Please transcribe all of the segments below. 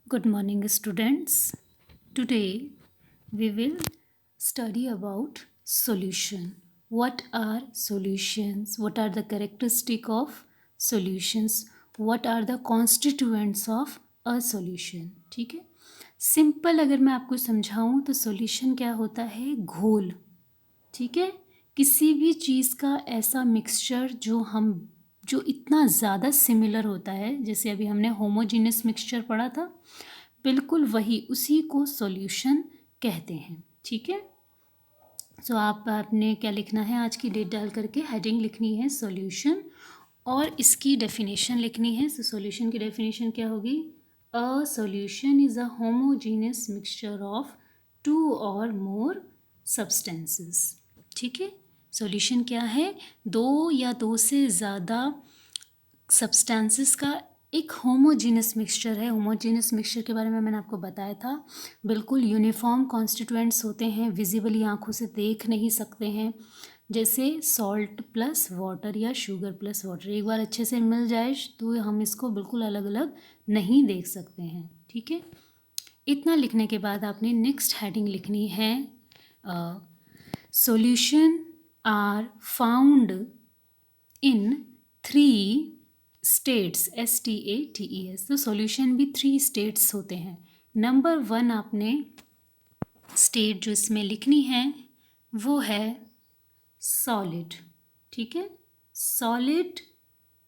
Good morning, students. Today we will study about solution. What are solutions? What are the characteristic of solutions? What are the constituents of a solution? ठीक है, simple अगर मैं आपको समझाऊं तो solution क्या होता है? घोल। ठीक है, किसी भी चीज़ का ऐसा मिक्सचर जो इतना ज़्यादा सिमिलर होता है, जैसे अभी हमने होमोजीनियस मिक्सचर पढ़ा था, बिल्कुल वही, उसी को सॉल्यूशन कहते हैं। ठीक है, सो आपने क्या लिखना है, आज की डेट डाल करके हेडिंग लिखनी है सॉल्यूशन और इसकी डेफिनेशन लिखनी है। सो सॉल्यूशन की डेफिनेशन क्या होगी? A solution is a homogeneous mixture of two or more substances. ठीक है, सॉल्यूशन क्या है? दो या दो से ज़्यादा सब्सटेंसेस का एक होमोजीनियस मिक्सचर है। होमोजीनियस मिक्सचर के बारे में मैंने आपको बताया था, बिल्कुल यूनिफॉर्म कॉन्स्टिट्यूएंट्स होते हैं, विजिबली आंखों से देख नहीं सकते हैं, जैसे सॉल्ट प्लस वाटर या शुगर प्लस वाटर। एक बार अच्छे से मिल जाए तो हम इसको बिल्कुल अलग अलग नहीं देख सकते हैं। ठीक है, इतना लिखने के बाद आपने नेक्स्ट हेडिंग लिखनी है, solution are found in 3 states, STATES। तो सॉल्यूशन भी 3 स्टेट्स होते हैं। नंबर 1 आपने स्टेट जो इसमें लिखनी है वो है सॉलिड। ठीक है, सॉलिड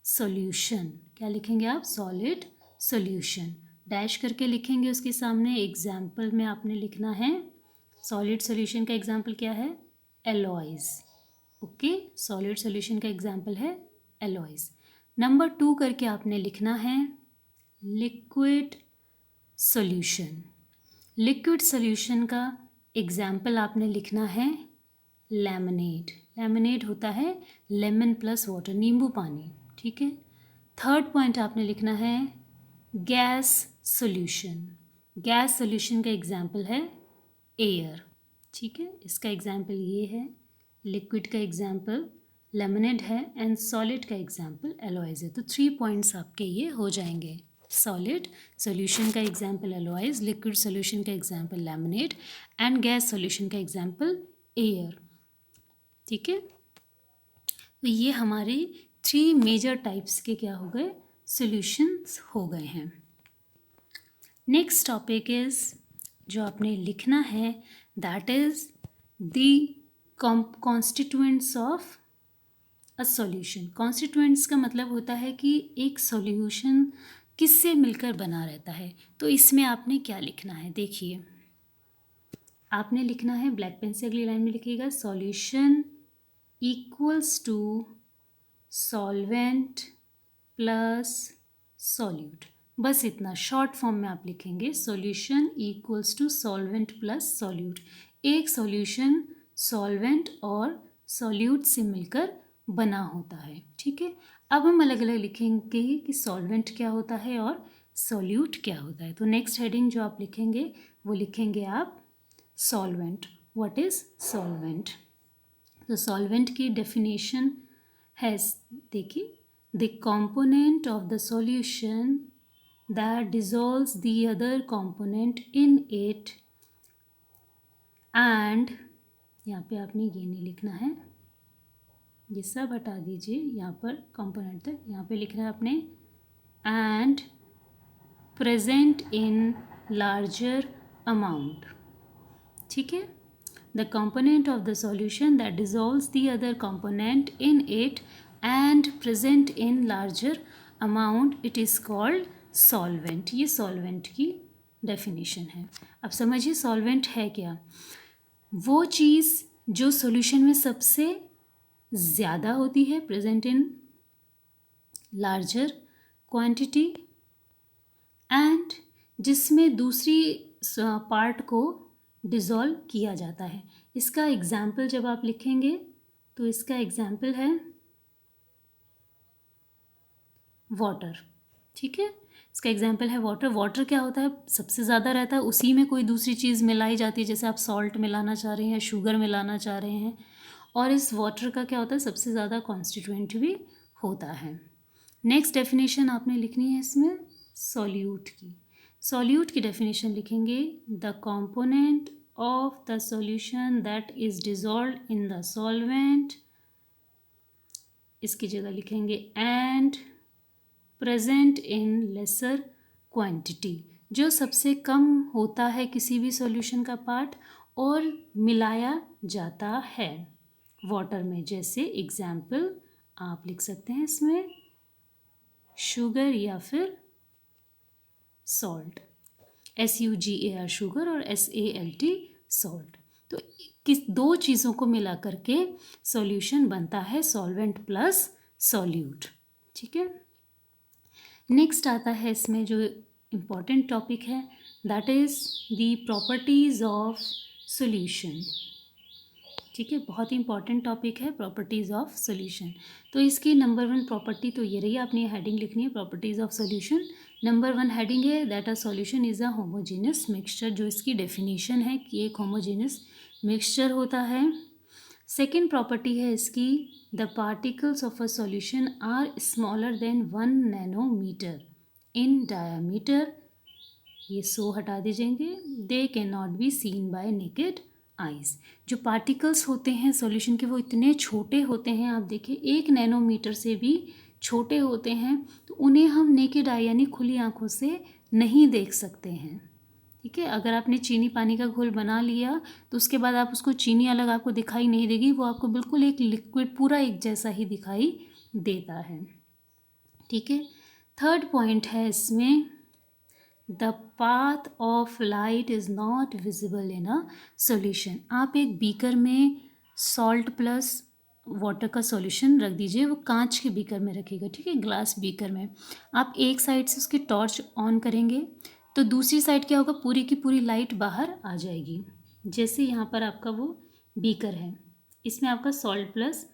सॉल्यूशन। क्या लिखेंगे आप? Solid solution. डैश करके लिखेंगे उसके सामने। एग्जाम्पल में आपने लिखना है, सॉलिड सॉल्यूशन का एग्जाम्पल क्या है? एलॉयज़। ओके, सॉलिड सॉल्यूशन का एग्जाम्पल है एलॉयज़। नंबर 2 करके आपने लिखना है लिक्विड सॉल्यूशन। लिक्विड सॉल्यूशन का एग्जाम्पल आपने लिखना है लेमनेड। लेमनेड होता है लेमन प्लस वाटर, नींबू पानी। ठीक है, थर्ड पॉइंट आपने लिखना है गैस सॉल्यूशन। गैस सॉल्यूशन का एग्जाम्पल है एयर। ठीक है, इसका एग्जाम्पल ये है, लिक्विड का एग्जाम्पल लेमनेड है एंड सॉलिड का एग्जाम्पल एलॉयज़ है। तो 3 पॉइंट्स आपके ये हो जाएंगे। सॉलिड सॉल्यूशन का एग्जाम्पल एलॉयज़, लिक्विड सॉल्यूशन का example lemonade and gas solution का एग्जाम्पल एयर। ठीक है, तो ये हमारे 3 मेजर टाइप्स के क्या हो गए? सॉल्यूशंस हो गए हैं। नेक्स्ट टॉपिक इज़, जो आपने लिखना है, that is the constituents of a solution. Constituents का मतलब होता है कि एक सॉल्यूशन किससे मिलकर बना रहता है। तो इसमें आपने क्या लिखना है, देखिए आपने लिखना है, ब्लैक पेन से अगली लाइन में लिखिएगा, solution equals to solvent plus solute. बस इतना शॉर्ट फॉर्म में आप लिखेंगे, solution equals to solvent plus solute. एक सॉल्यूशन सॉल्वेंट और सॉल्यूट से मिलकर बना होता है। ठीक है, अब हम अलग अलग लिखेंगे कि सॉल्वेंट क्या होता है और सॉल्यूट क्या होता है। तो नेक्स्ट हेडिंग जो आप लिखेंगे वो लिखेंगे आप सॉल्वेंट। What is solvent? तो सॉल्वेंट की डेफिनेशन है, देखिए, the component of the solution that dissolves the other component in it, and यहाँ पे आपने ये नहीं लिखना है, ये सब हटा दीजिए, यहाँ पर कंपोनेंट तक, यहाँ पे लिखना है आपने and present in larger amount। ठीक है, the component of the solution that dissolves the other component in it and present in larger amount, it is called solvent। ये solvent की definition है। अब समझिए solvent है क्या? वो चीज़ जो solution में सबसे ज़्यादा होती है, present in larger quantity, and जिसमें दूसरी पार्ट को डिज़ोल्व किया जाता है। इसका एग्जाम्पल जब आप लिखेंगे तो इसका एग्जाम्पल है वाटर। ठीक है, इसका एग्जाम्पल है वाटर। वाटर क्या होता है? सबसे ज़्यादा रहता है, उसी में कोई दूसरी चीज़ मिलाई जाती है, जैसे आप सॉल्ट मिलाना चाह रहे हैं, शुगर मिलाना चाह रहे हैं, और इस वाटर का क्या होता है? सबसे ज़्यादा कॉन्स्टिट्यूएंट भी होता है। नेक्स्ट डेफिनेशन आपने लिखनी है इसमें सॉल्यूट की। सॉल्यूट की डेफिनेशन लिखेंगे, the component of the solution that is dissolved in the solvent, इसकी जगह लिखेंगे and present in laser quantity, जो सबसे कम होता है किसी भी सॉल्यूशन का पार्ट और मिलाया जाता है वाटर में। जैसे एग्जाम्पल आप लिख सकते हैं इसमें शुगर या फिर सॉल्ट, SUGAR शुगर और SALT सॉल्ट। तो किस दो चीज़ों को मिला करके सॉल्यूशन बनता है सॉल्वेंट प्लस सॉल्यूट। ठीक है, नेक्स्ट आता है इसमें जो इम्पॉर्टेंट टॉपिक है, that is the properties of solution. ठीक है, बहुत ही इंपॉर्टेंट टॉपिक है प्रॉपर्टीज़ ऑफ सॉल्यूशन। तो इसकी नंबर 1 प्रॉपर्टी तो ये रही, आपने हेडिंग लिखनी है properties of solution. Number 1 heading है that a solution is a homogeneous mixture, जो इसकी डेफिनेशन है कि एक होमोजेनियस मिक्सचर होता है। सेकेंड प्रॉपर्टी है इसकी, the particles of a solution are smaller than 1 nanometer in diameter, ये सो हटा दीजिएंगे, they can not be seen by naked eyes. जो पार्टिकल्स होते हैं सॉल्यूशन के वो इतने छोटे होते हैं, आप देखिए 1 नैनोमीटर से भी छोटे होते हैं, तो उन्हें हम नेकेड आई यानी खुली आंखों से नहीं देख सकते हैं। ठीक है, अगर आपने चीनी पानी का घोल बना लिया तो उसके बाद आप उसको चीनी अलग आपको दिखाई नहीं देगी, वो आपको बिल्कुल एक लिक्विड पूरा एक जैसा ही दिखाई देता है। ठीक है, थर्ड पॉइंट है इसमें, the path of light is not visible in a solution. आप एक बीकर में सॉल्ट प्लस वाटर का सॉल्यूशन रख दीजिए, वो कांच के बीकर में रखिएगा। ठीक है, ग्लास बीकर में आप एक साइड से उसकी टॉर्च ऑन करेंगे तो दूसरी साइड क्या होगा, पूरी की पूरी लाइट बाहर आ जाएगी। जैसे यहाँ पर आपका वो बीकर है, इसमें आपका सॉल्ट प्लस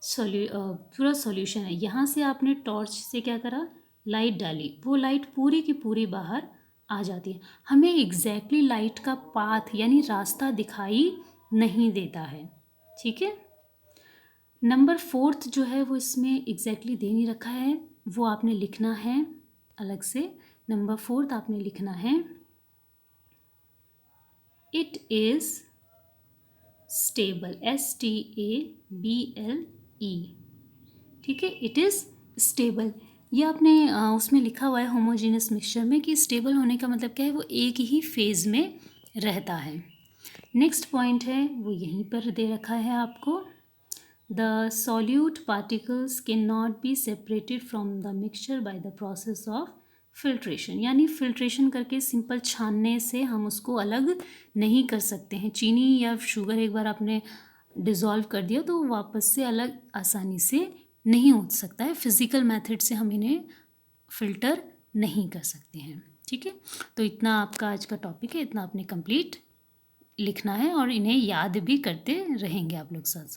पूरा सॉल्यूशन है, यहाँ से आपने टॉर्च से क्या करा, लाइट डाली, वो लाइट पूरी की पूरी बाहर आ जाती है। हमें एग्जैक्टली लाइट का पाथ यानी रास्ता दिखाई नहीं देता है। ठीक है, नंबर 4 जो है वो इसमें एग्जैक्टली दे नहीं रखा है, वो आपने लिखना है अलग से। नंबर 4 आपने लिखना है, इट इज़ स्टेबल, STABLE। ठीक है, इट इज़ स्टेबल, ये आपने उसमें लिखा हुआ है होमोजेनियस मिक्सचर में कि स्टेबल होने का मतलब क्या है, वो एक ही फेज़ में रहता है। नेक्स्ट पॉइंट है वो यहीं पर दे रखा है आपको, the solute particles can not be separated from the mixture by the process of filtration, यानी फिल्ट्रेशन करके सिंपल छानने से हम उसको अलग नहीं कर सकते हैं। चीनी या शुगर एक बार आपने डिज़ोल्व कर दिया तो वापस से अलग आसानी से नहीं हो सकता है, फिज़िकल मेथड से हम इन्हें फ़िल्टर नहीं कर सकते हैं। ठीक है, तो इतना आपका आज का टॉपिक है, इतना आपने कंप्लीट लिखना है और इन्हें याद भी करते रहेंगे आप लोग साथ साथ।